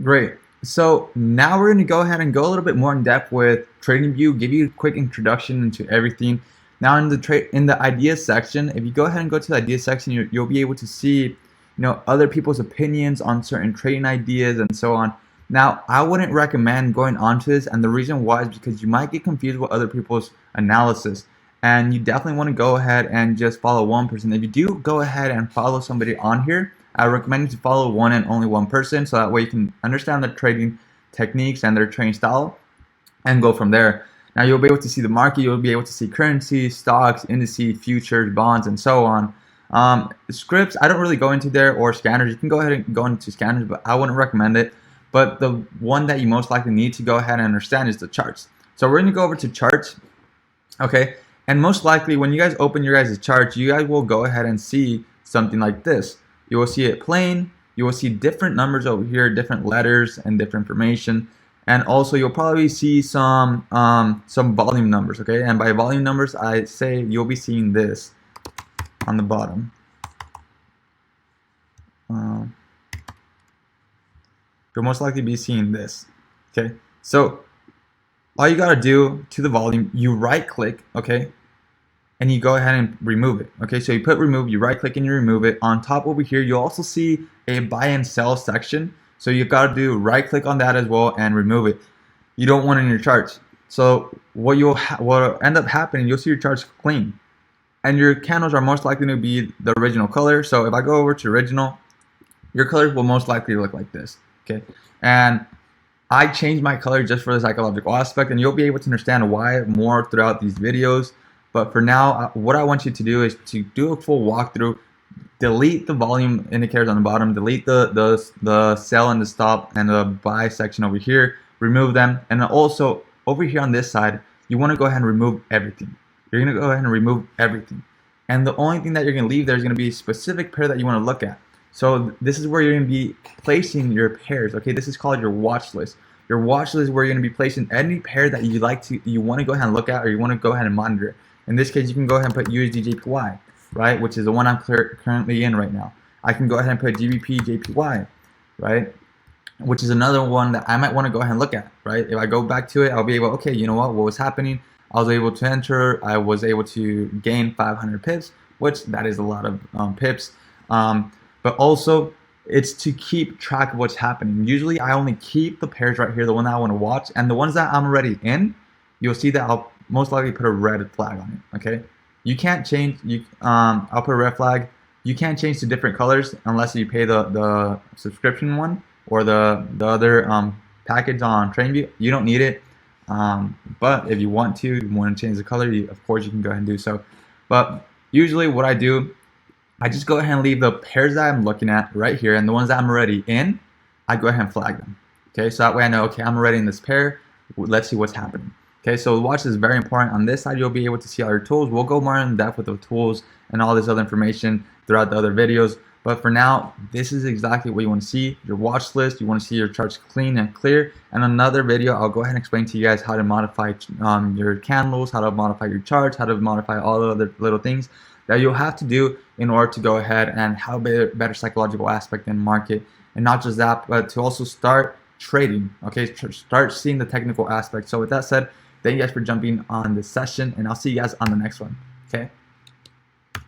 Great. So now we're going to go ahead and go a little bit more in depth with TradingView, give you a quick introduction into everything. Now in the ideas section, if you go ahead and go to the ideas section, you'll be able to see, other people's opinions on certain trading ideas and so on. Now, I wouldn't recommend going onto this, and the reason why is because you might get confused with other people's analysis, and you definitely want to go ahead and just follow one person. If you do go ahead and follow somebody on here, I recommend you to follow one and only one person, so that way you can understand their trading techniques and their trading style and go from there. Now you'll be able to see the market, you'll be able to see currency, stocks, indices, futures, bonds, and so on. Scripts, I don't really go into there, or scanners. You can go ahead and go into scanners, but I wouldn't recommend it. But the one that you most likely need to go ahead and understand is the charts. So we're going to go over to charts, okay? And most likely when you guys open your guys' charts, you guys will go ahead and see something like this. You will see it plain. You will see different numbers over here, different letters and different information. And also you'll probably see some volume numbers, okay? And by volume numbers, I say you'll be seeing this on the bottom. You'll most likely be seeing this, okay? So all you gotta do to the volume, you right click, okay? And you go ahead and remove it, okay? So you put remove, you right click and you remove it. On top over here, you'll also see a buy and sell section. So you've gotta do right click on that as well and remove it. You don't want it in your charts. So what will end up happening, you'll see your charts clean. And your candles are most likely to be the original color. So if I go over to original, your colors will most likely look like this. Okay, and I changed my color just for the psychological aspect, and you'll be able to understand why more throughout these videos. But for now, what I want you to do is to do a full walkthrough, delete the volume indicators on the bottom, delete the sell and the stop and the buy section over here, remove them, and also over here on this side, you want to go ahead and remove everything. You're going to go ahead and remove everything, and the only thing that you're going to leave there is going to be a specific pair that you want to look at. So this is where you're going to be placing your pairs. Okay, this is called your watch list. Your watch list is where you're going to be placing any pair that you want to go ahead and look at, or you want to go ahead and monitor. In this case, you can go ahead and put USD/JPY, right, which is the one I'm currently in right now. I can go ahead and put GBP/JPY, right, which is another one that I might want to go ahead and look at, right. If I go back to it, I'll be able, okay, you know what was happening? I was able to enter. I was able to gain 500 pips, which that is a lot of pips. But also, it's to keep track of what's happening. Usually, I only keep the pairs right here, the one that I want to watch, and the ones that I'm already in, you'll see that I'll most likely put a red flag on it. Okay, you can't change. I'll put a red flag. You can't change to different colors unless you pay the subscription one or the other package on TradingView. You don't need it, but if you want to change the color, of course you can go ahead and do so. But usually, what I do, I just go ahead and leave the pairs that I'm looking at right here, and the ones that I'm already in, I go ahead and flag them. Okay, so that way I know, okay, I'm already in this pair. Let's see what's happening. Okay, so watch is very important. On this side, you'll be able to see all your tools. We'll go more in depth with the tools and all this other information throughout the other videos. But for now, this is exactly what you want to see. Your watch list, you want to see your charts clean and clear. And another video, I'll go ahead and explain to you guys how to modify your candles, how to modify your charts, how to modify all the other little things that you'll have to do in order to go ahead and have a better psychological aspect in market. And not just that, but to also start trading, okay? Start seeing the technical aspect. So with that said, thank you guys for jumping on this session, and I'll see you guys on the next one, okay?